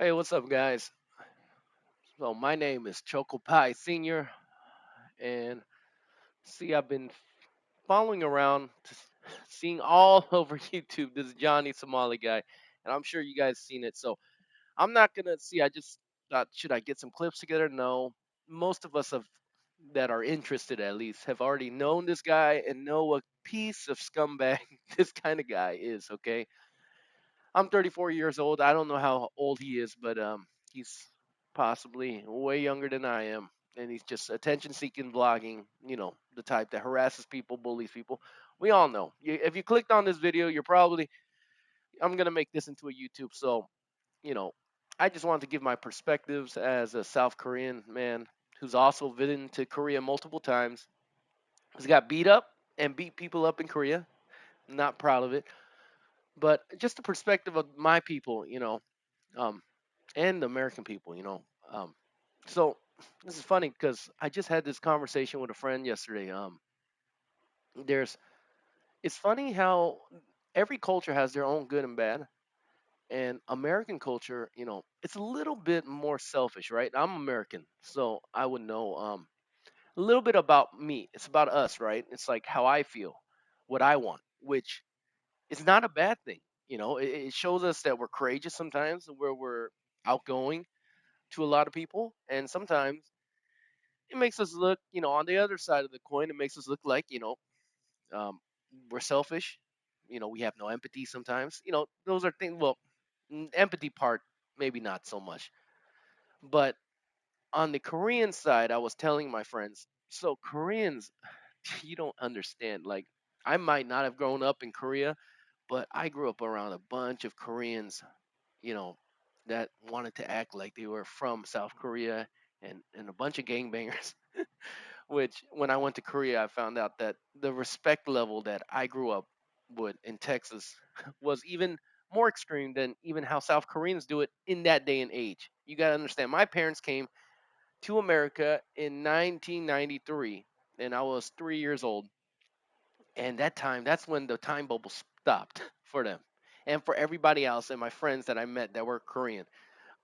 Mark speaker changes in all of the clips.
Speaker 1: Hey, what's up, guys? So, my name is Choco Pie Senior, and see, I've been following around, seeing all over YouTube this Johnny Somali guy, and I'm sure you guys seen it. So, I'm not gonna see. I just thought, should I get some clips together? No, most of us have that are interested, at least, have already known this guy and know what piece of scumbag this kind of guy is. Okay, I'm 34 years old. I don't know how old he is, but he's possibly way younger than I am. And he's just attention seeking vlogging, the type that harasses people, bullies people. We all know. If you clicked on this video, you're probably, I'm going to make this into a YouTube. So, you know, I just wanted to give my perspectives as a South Korean man who's also been to Korea multiple times. He's got beat up and beat people up in Korea. Not proud of it. But just the perspective of my people, um, and the American people, Um, so this is funny because I just had this conversation with a friend yesterday. There's it's funny how every culture has their own good and bad, and American culture, it's a little bit more selfish, right? I'm American, so I would know a little bit about me. It's about us, right? It's like how I feel, what I want, which is not a bad thing. It shows us that we're courageous sometimes, where we're outgoing to a lot of people, and sometimes it makes us look, on the other side of the coin, it makes us look like, um, we're selfish. We have no empathy sometimes. Those are things. Well, empathy part, maybe not so much. But on the Korean side, I was telling my friends, so Koreans, you don't understand. Like, I might not have grown up in Korea, but I grew up around a bunch of Koreans, you know, that wanted to act like they were from South Korea and a bunch of gangbangers. Which, when I went to Korea, I found out that the respect level that I grew up with in Texas was even more extreme than even how South Koreans do it in that day and age. You got to understand, my parents came to America in 1993, and I was 3 years old. And that's when the time bubble stopped for them and for everybody else and my friends that I met that were Korean.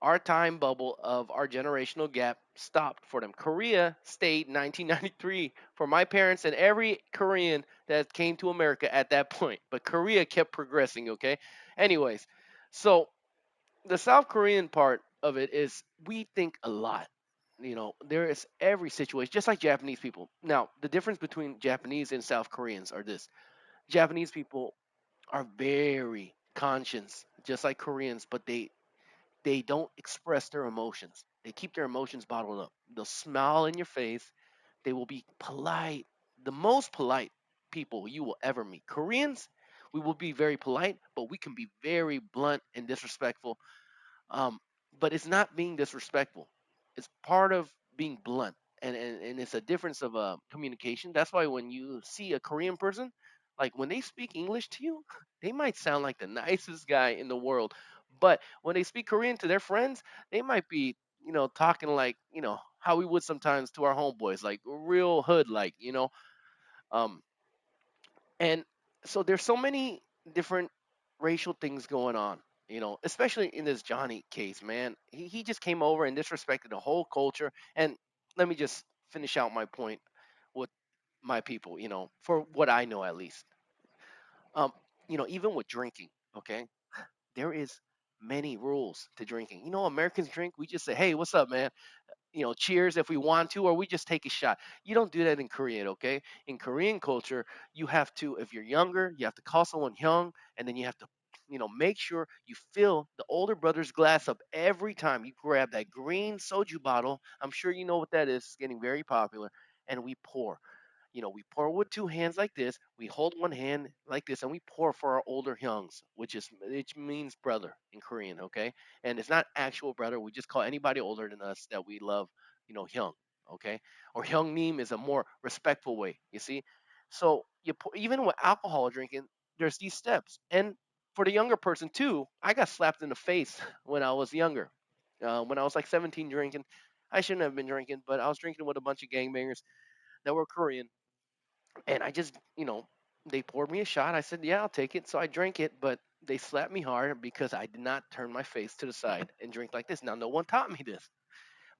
Speaker 1: Our time bubble of our generational gap stopped for them. Korea stayed 1993 for my parents and every Korean that came to America at that point. But Korea kept progressing, okay? Anyways, so the South Korean part of it is we think a lot. There is every situation, just like Japanese people. Now, the difference between Japanese and South Koreans are this: Japanese people are very conscious, just like Koreans, but they don't express their emotions. They keep their emotions bottled up. They'll smile in your face. They will be polite, the most polite people you will ever meet. Koreans, we will be very polite, but we can be very blunt and disrespectful. Um, but it's not being disrespectful. It's part of being blunt, and it's a difference of communication. That's why when you see a Korean person, like when they speak English to you, they might sound like the nicest guy in the world, but when they speak Korean to their friends, they might be, talking like, how we would sometimes to our homeboys, like real hood, like, um, and so there's so many different racial things going on, especially in this Johnny case, man. He just came over and disrespected the whole culture. And let me just finish out my point with my people, for what I know at least. Um, even with drinking, okay, there is many rules to drinking. Americans drink, we just say, hey, what's up, man? Cheers if we want to, or we just take a shot. You don't do that in Korean, okay? In Korean culture, you have to, if you're younger, you have to call someone young, and then you have to, make sure you fill the older brother's glass up every time you grab that green soju bottle. I'm sure you know what that is. It's getting very popular, and we pour. We pour with two hands like this. We hold one hand like this, and we pour for our older hyungs, which means brother in Korean, okay? And it's not actual brother. We just call anybody older than us that we love, hyung, okay? Or hyungnim is a more respectful way. You see, so even with alcohol drinking, there's these steps, and for the younger person too, I got slapped in the face when I was younger. When I was like 17 drinking, I shouldn't have been drinking, but I was drinking with a bunch of gangbangers that were Korean, and I just, they poured me a shot. I said, yeah, I'll take it. So I drank it, but They slapped me hard because I did not turn my face to the side and drink like this. Now, no one taught me this,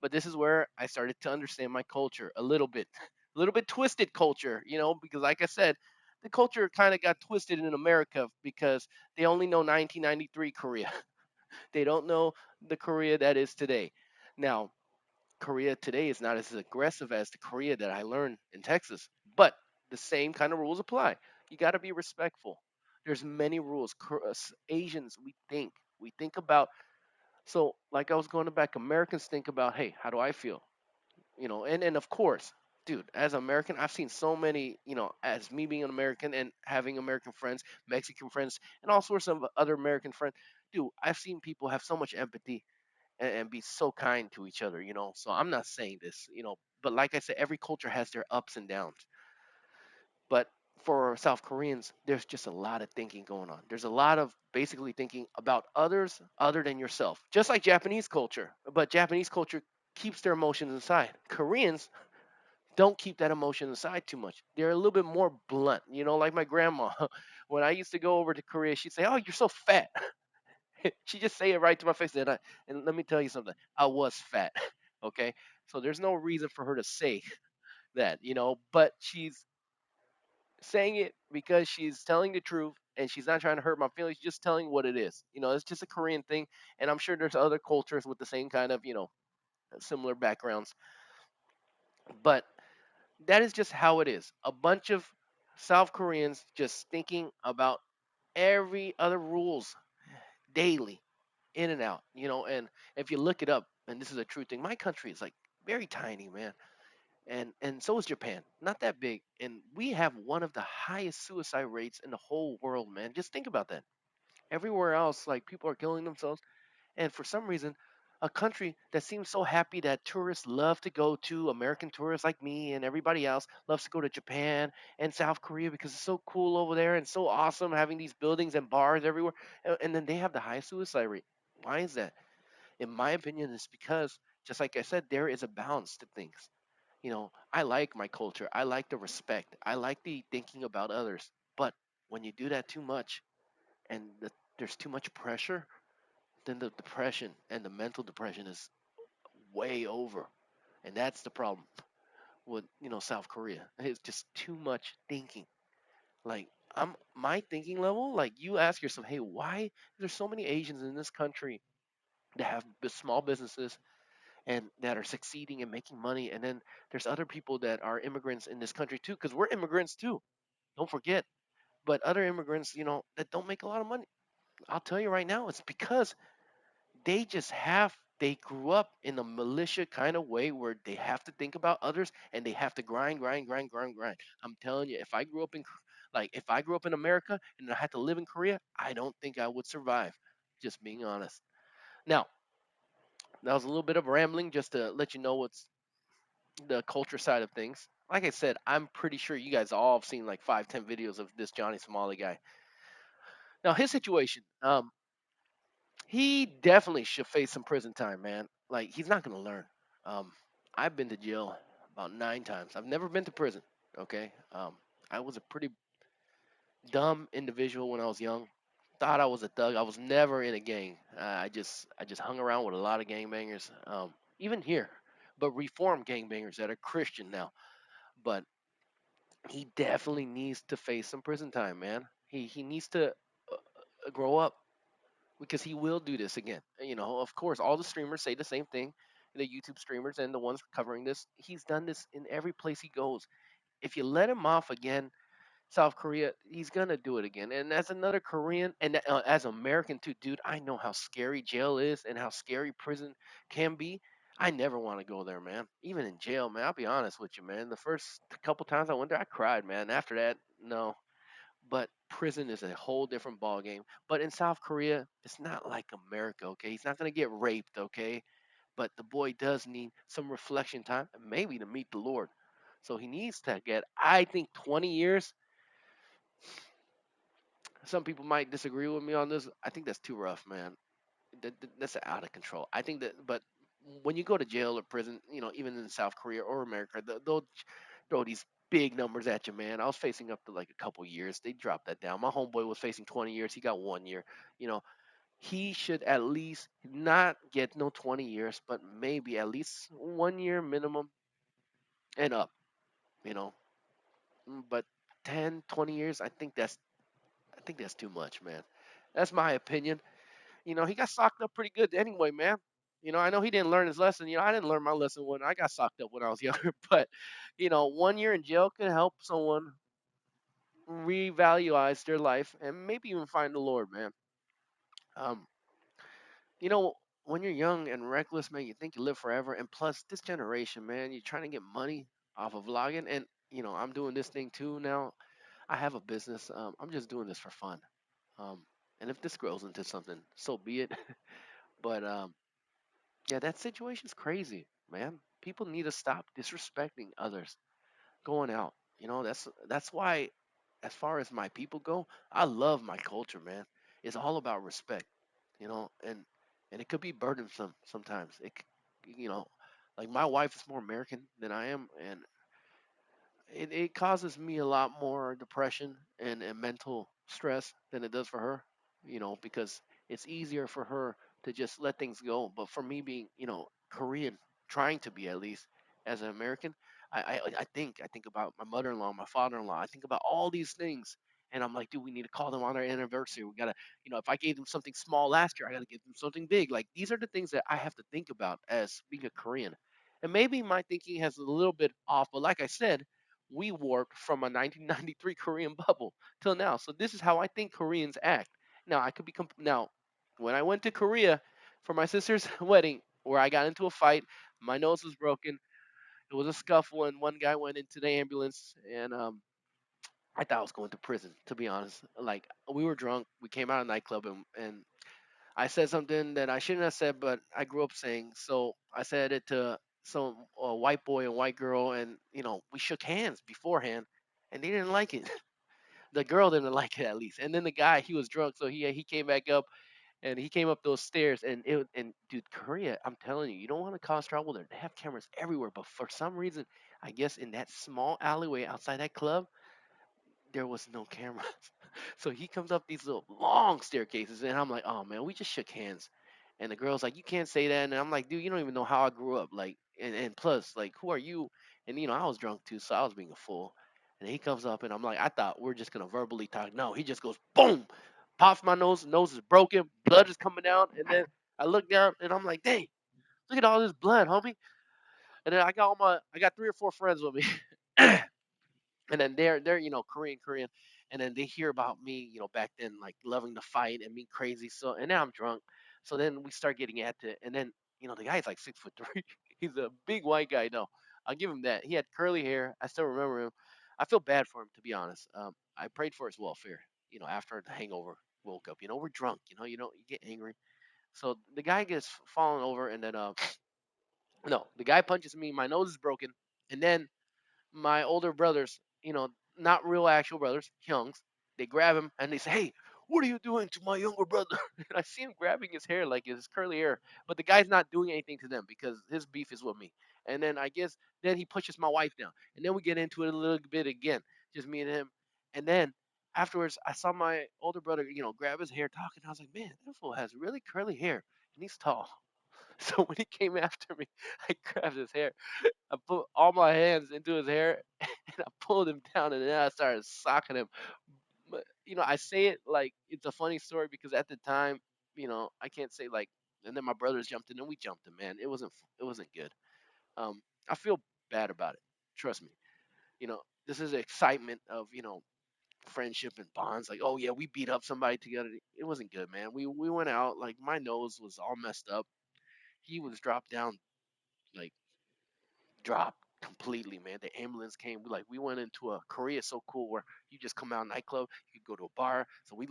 Speaker 1: but this is where I started to understand my culture a little bit, a little bit twisted culture, because like I said, the culture kind of got twisted in America because they only know 1993 Korea. They don't know the Korea that is today. Now, Korea today is not as aggressive as the Korea that I learned in Texas, but the same kind of rules apply. You got to be respectful. There's many rules. Asians, we think about. So, like I was going back, Americans think about, hey, how do I feel? And of course, dude, as an American, I've seen so many, as me being an American and having American friends, Mexican friends, and all sorts of other American friends. Dude, I've seen people have so much empathy and be so kind to each other. So I'm not saying this, but like I said, every culture has their ups and downs. But for South Koreans, there's just a lot of thinking going on. There's a lot of basically thinking about others other than yourself, just like Japanese culture. But Japanese culture keeps their emotions inside. Koreans don't keep that emotion inside too much. They're a little bit more blunt, like my grandma. When I used to go over to Korea, she'd say, "Oh, you're so fat." She just say it right to my face. And let me tell you something. I was fat. Okay, so there's no reason for her to say that. But she's saying it because she's telling the truth and she's not trying to hurt my feelings. She's just telling what it is. It's just a Korean thing, and I'm sure there's other cultures with the same kind of similar backgrounds. But that is just how it is. A bunch of South Koreans just thinking about every other rules daily, in and out. And if you look it up, and this is a true thing, my country is like very tiny, man. And so is Japan, not that big. And we have one of the highest suicide rates in the whole world, man. Just think about that. Everywhere else, like people are killing themselves. And for some reason, a country that seems so happy that tourists love to go to, American tourists like me and everybody else loves to go to Japan and South Korea because it's so cool over there and so awesome having these buildings and bars everywhere. And then they have the highest suicide rate. Why is that? In my opinion, it's because, just like I said, there is a balance to things. I like my culture. I like the respect. I like the thinking about others. But when you do that too much and there's too much pressure, then the depression and the mental depression is way over. And that's the problem with, South Korea. It's just too much thinking. Like I'm my thinking level, like you ask yourself, hey, why there's so many Asians in this country that have small businesses and that are succeeding and making money, and then there's other people that are immigrants in this country too, because we're immigrants too. Don't forget. But other immigrants, that don't make a lot of money. I'll tell you right now, it's because they grew up in a militia kind of way where they have to think about others and they have to grind, grind, grind, grind, grind. I'm telling you, if I grew up in America and I had to live in Korea, I don't think I would survive. Just being honest. Now, that was a little bit of rambling just to let you know what's the culture side of things. Like I said, I'm pretty sure you guys all have seen like 5, 10 videos of this Johnny Somali guy. Now his situation, he definitely should face some prison time, man. Like he's not gonna learn. Um, I've been to jail about 9 times. I've never been to prison. Okay. I was a pretty dumb individual when I was young. Thought I was a thug. I was never in a gang. I just hung around with a lot of gangbangers. Even here, but reformed gangbangers that are Christian now. But he definitely needs to face some prison time, man. He needs to grow up because he will do this again. Of course, all the streamers say the same thing. The YouTube streamers and the ones covering this, he's done this in every place he goes. If you let him off again, South Korea, he's gonna do it again. And as another Korean and as American too, dude, I know how scary jail is and how scary prison can be. I never want to go there, man. Even in jail, man. I'll be honest with you, man. The first couple times I went there, I cried, man. After that, no. But prison is a whole different ball game. But in South Korea, it's not like America, okay? He's not gonna get raped, okay? But the boy does need some reflection time, and maybe to meet the Lord. So he needs to get, I think, 20 years. Some people might disagree with me on this. I think that's too rough, man. That's out of control. I think that, but when you go to jail or prison, even in South Korea or America, they'll throw these. big numbers at you, man. I was facing up to like a couple years. They dropped that down. My homeboy was facing 20 years. He got 1 year. You know, he should at least not get no 20 years, but maybe at least 1 year minimum and up. You know, but 10, 20 years, I think that's too much, man. That's my opinion. He got socked up pretty good anyway, man. I know he didn't learn his lesson. I didn't learn my lesson when I got socked up when I was younger, but 1 year in jail can help someone reevaluate their life and maybe even find the Lord, man. Um, you know, when you're young and reckless, man, you think you live forever. And plus, this generation, man, you're trying to get money off of vlogging. And, I'm doing this thing too now. I have a business. I'm just doing this for fun. Um, and if this grows into something, so be it. But yeah, that situation's crazy, man. People need to stop disrespecting others going out. That's why, as far as my people go, I love my culture, man. It's all about respect, and it could be burdensome sometimes. You know, like my wife is more American than I am, and it causes me a lot more depression and mental stress than it does for her, because it's easier for her to just let things go. But for me being, Korean, trying to be at least as an American, I think about my mother-in-law, my father-in-law. I think about all these things. And I'm like, dude, we need to call them on their anniversary. We gotta, if I gave them something small last year, I gotta give them something big. Like these are the things that I have to think about as being a Korean. And maybe my thinking has a little bit off, but like I said, we warped from a 1993 Korean bubble till now. So this is how I think Koreans act. Now I could be now when I went to Korea for my sister's wedding, where I got into a fight, my nose was broken. It was a scuffle, and one guy went into the ambulance, and I thought I was going to prison. To be honest, like we were drunk, we came out of a nightclub, and I said something that I shouldn't have said, but I grew up saying. So I said it to some white boy and white girl, and we shook hands beforehand, and they didn't like it. The girl didn't like it at least, and then the guy, he was drunk, so he came back up, and he came up those stairs, and dude, Korea, I'm telling you, you don't want to cause trouble there. They have cameras everywhere, but for some reason, I guess in that small alleyway outside that club, there was no cameras. So he comes up these little long staircases, and I'm like, oh man, we just shook hands. And the girl's like, you can't say that. And I'm like, dude, you don't even know how I grew up. Like, and plus, like, who are you? And I was drunk too, so I was being a fool. And he comes up, and I'm like, I thought we're just gonna verbally talk. No, he just goes, boom, pops my nose is broken, blood is coming out, and then I look down, and I'm like, dang, look at all this blood, homie. And then I got 3 or 4 friends with me. And then they're Korean, and then they hear about me, back then, like loving to fight and being crazy. So and now I'm drunk. So then we start getting at it, and then the guy's like 6'3". He's a big white guy. No, I'll give him that. He had curly hair. I still remember him. I feel bad for him, to be honest. I prayed for his welfare. After the hangover, woke up. We're drunk. You get angry. So the guy gets fallen over, and then no, the guy punches me. My nose is broken, and then my older brothers, not real actual brothers, Hyungs, they grab him and they say, "Hey, what are you doing to my younger brother?" And I see him grabbing his hair, like his curly hair, but the guy's not doing anything to them because his beef is with me. And then I guess then he pushes my wife down, and then we get into it a little bit again, just me and him. And then afterwards, I saw my older brother, grab his hair, talking. I was like, "Man, that fool has really curly hair, and he's tall." So when he came after me, I grabbed his hair. I put all my hands into his hair and I pulled him down, and then I started socking him. But I say it like it's a funny story because at the time, I can't say like. And then my brothers jumped in and we jumped him. Man, it wasn't good. I feel bad about it. Trust me. This is the excitement of friendship and bonds. Like, oh yeah, we beat up somebody together. It wasn't good, man. We went out, like my nose was all messed up. He was dropped down, like dropped completely, man. The ambulance came. We went into a Korea so cool where you just come out nightclub, you could go to a bar. So we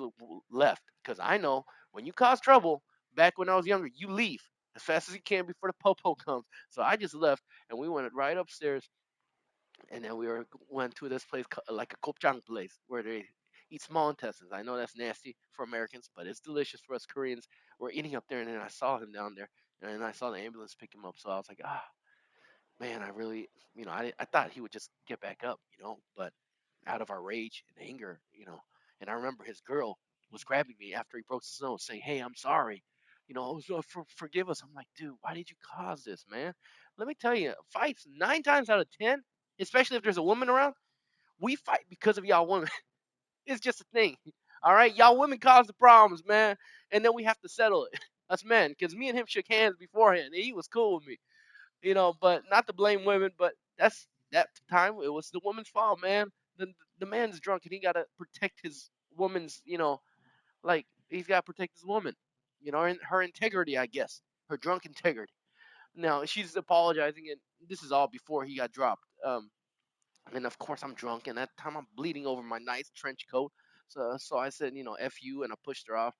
Speaker 1: left because I know when you cause trouble. Back when I was younger, you leave as fast as you can before the popo comes. So I just left and we went right upstairs, and then went to this place like a kopchang place where they eat small intestines. I know that's nasty for Americans, but it's delicious for us Koreans. We're eating up there, and then I saw him down there, and then I saw the ambulance pick him up. So I was like, ah, man, I really, I thought he would just get back up, but out of our rage and anger, and I remember his girl was grabbing me after he broke his nose, saying, "Hey, I'm sorry, oh, so forgive us." I'm like, dude, why did you cause this, man? Let me tell you, fights 9 times out of 10, especially if there's a woman around, we fight because of y'all women. It's just a thing. All right, y'all women cause the problems, man, and then we have to settle it. Us men, because me and him shook hands beforehand, and he was cool with me, but not to blame women, but that time it was the woman's fault, man. The man's drunk and he gotta protect his woman's, like he's gotta protect his woman, and her integrity, I guess, her drunk integrity. Now she's apologizing, and this is all before he got dropped. And of course I'm drunk, and that time I'm bleeding over my nice trench coat. So I said, "F you," and I pushed her off.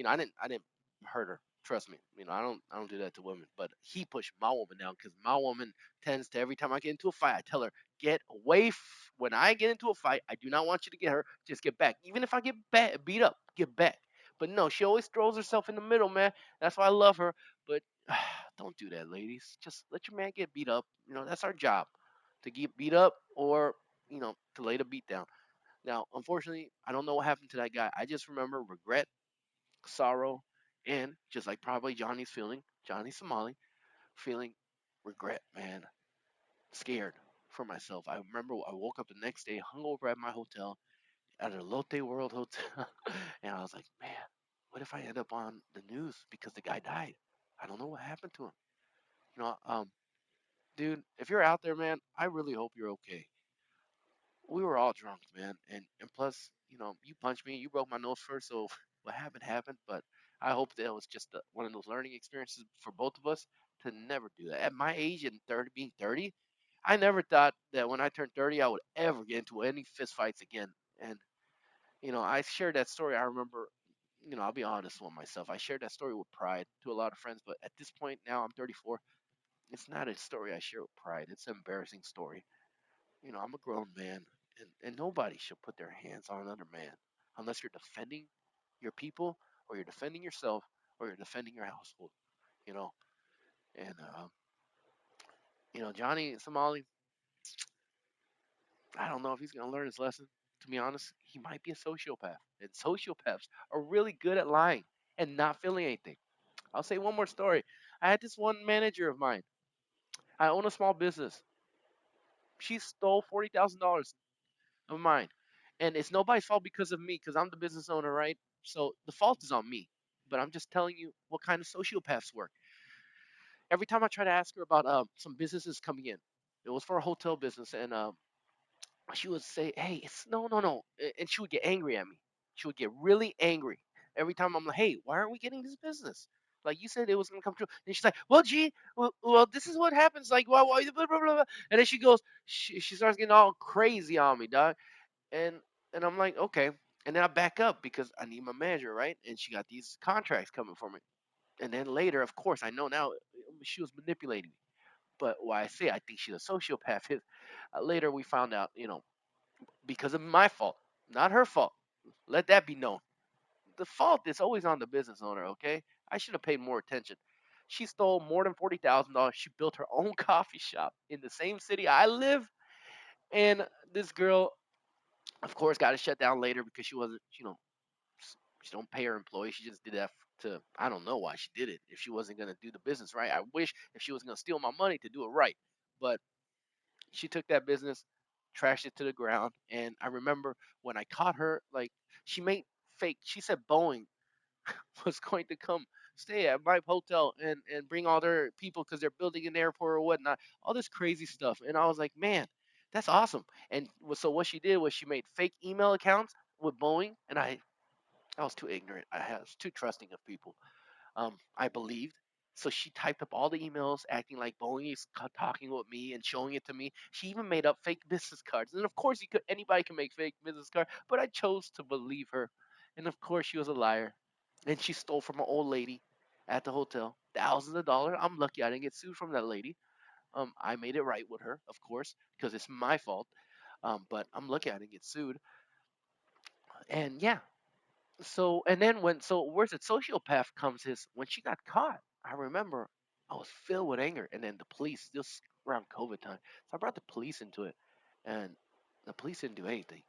Speaker 1: I didn't hurt her. Trust me. I don't do that to women. But he pushed my woman down because my woman tends to, every time I get into a fight, I tell her, "Get away." When I get into a fight, I do not want you to get hurt. Just get back. Even if I get beat up, get back. But no, she always throws herself in the middle, man. That's why I love her. But don't do that, ladies. Just let your man get beat up. That's our job, to get beat up, or to lay the beat down. Now, unfortunately, I don't know what happened to that guy. I just remember regret, sorrow, and just like probably Johnny's feeling, Johnny Somali feeling regret, man, scared for myself. I remember I woke up the next day hungover at my hotel, at a Lotte World hotel, and I was like, man, what if I end up on the news because the guy died? I don't know what happened to him. You know, um, Dude, if you're out there, man, I really hope you're okay. We were all drunk, man, and plus, you punched me, you broke my nose first, so what happened happened. But I hope that it was just one of those learning experiences for both of us to never do that. At my age and 30, being 30, I never thought that when I turned 30, I would ever get into any fist fights again. And I shared that story. I remember, I'll be honest with myself. I shared that story with pride to a lot of friends, but at this point now, I'm 34. It's not a story I share with pride. It's an embarrassing story. I'm a grown man, and nobody should put their hands on another man unless you're defending your people, or you're defending yourself, or you're defending your household. You know, and Johnny Somali, I don't know if he's gonna learn his lesson. To be honest, he might be a sociopath, and sociopaths are really good at lying and not feeling anything. I'll say one more story. I had this one manager of mine. I own a small business. She stole $40,000 of mine. And it's nobody's fault because of me, because I'm the business owner, right? So the fault is on me. But I'm just telling you what kind of sociopaths work. Every time I try to ask her about some businesses coming in, it was for a hotel business, and she would say, "Hey, it's no, no, no," and she would get angry at me. She would get really angry every time. I'm like, "Hey, why aren't we getting this business? Like you said it was gonna come true." And she's like, "Well, gee, well, this is what happens. Like, why, blah, blah, blah, blah." And then she goes, she starts getting all crazy on me, dog. and and I'm like, okay. And then I back up because I need my manager, right? And she got these contracts coming for me. And then later, of course, I know now she was manipulating me. But why I say I think she's a sociopath is later we found out, because of my fault, not her fault. Let that be known. The fault is always on the business owner, okay? I should have paid more attention. She stole more than $40,000. She built her own coffee shop in the same city I live. And this girl, of course, got it shut down later because she wasn't, she don't pay her employees. She just did that to, I don't know why she did it. If she wasn't gonna do the business right, I wish if she was gonna steal my money to do it right. But she took that business, trashed it to the ground. And I remember when I caught her, like she made fake. She said Boeing was going to come stay at my hotel and bring all their people because they're building an airport or whatnot. All this crazy stuff. And I was like, man, that's awesome. And so what she did was she made fake email accounts with Boeing, and I was too ignorant. I was too trusting of people. I believed. So she typed up all the emails acting like Boeing is talking with me and showing it to me. She even made up fake business cards. And of course, anybody can make fake business cards, but I chose to believe her. And of course, she was a liar. And she stole from an old lady at the hotel thousands of dollars. I'm lucky I didn't get sued from that lady. I made it right with her, of course, because it's my fault. But I'm lucky I didn't get sued. And yeah, and then where's the sociopath comes is when she got caught. I remember I was filled with anger, and then the police just around COVID time. So I brought the police into it, and the police didn't do anything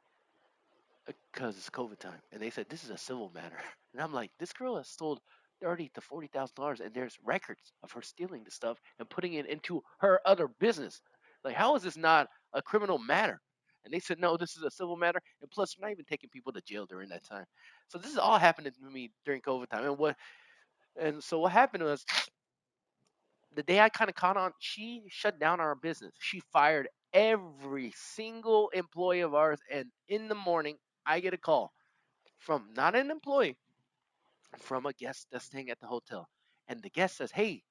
Speaker 1: because it's COVID time, and they said this is a civil matter. And I'm like, this girl has stole $30,000 to $40,000, and there's records of her stealing the stuff and putting it into her other business. Like, how is this not a criminal matter? And they said, no, this is a civil matter, and plus, we're not even taking people to jail during that time. So this is all happening to me during COVID time. And so what happened was the day I kind of caught on, she shut down our business. She fired every single employee of ours, and in the morning, I get a call from not an employee, from a guest that's staying at the hotel. And the guest says, hey,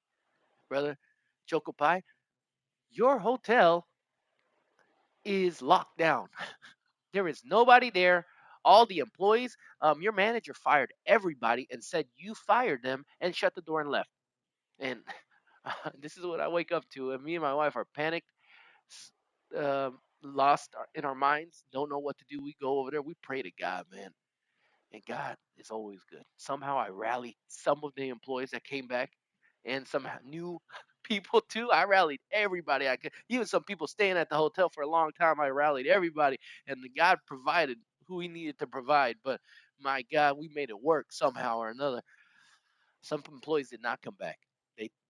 Speaker 1: brother, Choco Pie, your hotel is locked down. There is nobody there. All the employees, your manager fired everybody and said you fired them and shut the door and left. And this is what I wake up to. And me and my wife are panicked, lost in our minds, don't know what to do. We go over there. We pray to God, man. And God is always good. Somehow I rallied some of the employees that came back and some new people too. I rallied everybody I could. Even some people staying at the hotel for a long time. I rallied everybody, and the God provided who He needed to provide. But my God, we made it work somehow or another. Some employees did not come back.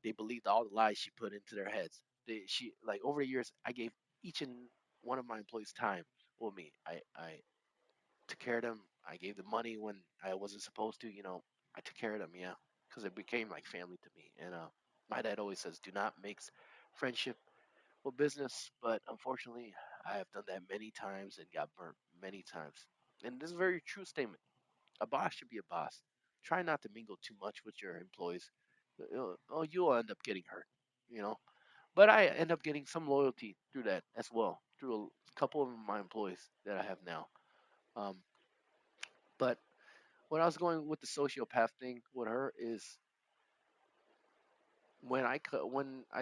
Speaker 1: They believed all the lies she put into their heads. She like over the years, I gave each and one of my employees time with me. I took care of them. I gave them money when I wasn't supposed to. I took care of them, yeah, because it became like family to me. And my dad always says, "Do not mix friendship with business." But unfortunately, I have done that many times and got burnt many times. And this is a very true statement. A boss should be a boss. Try not to mingle too much with your employees. Oh, you'll end up getting hurt, you know. But I end up getting some loyalty through that as well, through a couple of my employees that I have now. Um, but when I was going with the sociopath thing with her is when I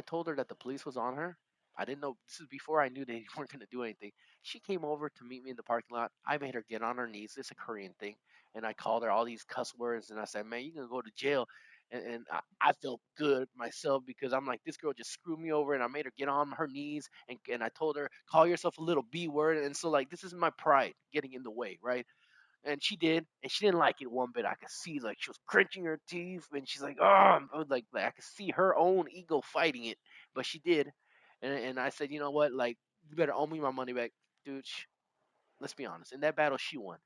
Speaker 1: told her that the police was on her. I didn't know this is before I knew they weren't going to do anything. She came over to meet me in the parking lot. I made her get on her knees. It's a Korean thing, and I called her all these cuss words, and I said, "Man, you're gonna go to jail." And I felt good myself because I'm like, this girl just screwed me over, and I made her get on her knees, and I told her, call yourself a little B word, and so like this is my pride getting in the way, right? And she did, and she didn't like it one bit. I could see like she was clenching her teeth, and she's like, "Oh," I was like I could see her own ego fighting it, but she did. And I said, you know what, like you better owe me my money back, dude. Let's be honest. In that battle, she won.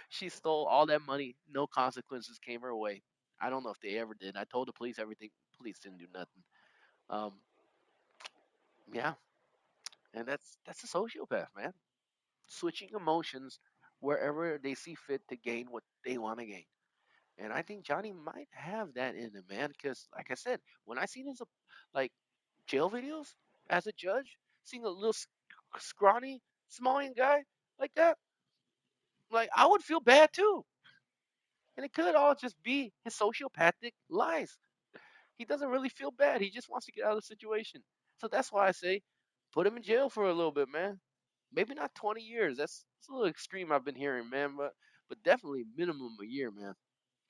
Speaker 1: She stole all that money. No consequences came her way. I don't know if they ever did. I told the police everything. Police didn't do nothing. Um, yeah, and that's a sociopath, man. Switching emotions wherever they see fit to gain what they want to gain. And I think Johnny might have that in him, man. Because, like I said, when I seen his like jail videos as a judge, seeing a little scrawny, Somalian guy like that, like I would feel bad too. And it could all just be his sociopathic lies. He doesn't really feel bad. He just wants to get out of the situation. So that's why I say, put him in jail for a little bit, man. Maybe not 20 years. That's a little extreme. I've been hearing, man, but definitely minimum a year, man.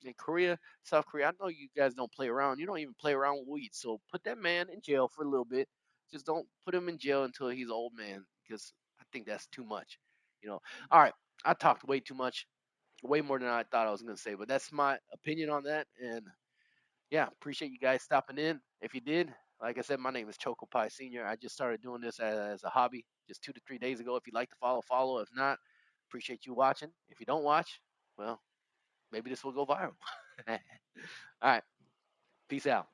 Speaker 1: In Korea, South Korea, I know you guys don't play around. You don't even play around with weed. So put that man in jail for a little bit. Just don't put him in jail until he's an old man, because I think that's too much. You know. All right, I talked way too much, way more than I thought I was gonna say, but that's my opinion on that. And yeah, appreciate you guys stopping in. If you did, like I said, my name is Choco Pie Senior. I just started doing this as a hobby just 2 to 3 days ago. If you'd like to follow, follow. If not, appreciate you watching. If you don't watch, well, maybe this will go viral. All right. Peace out.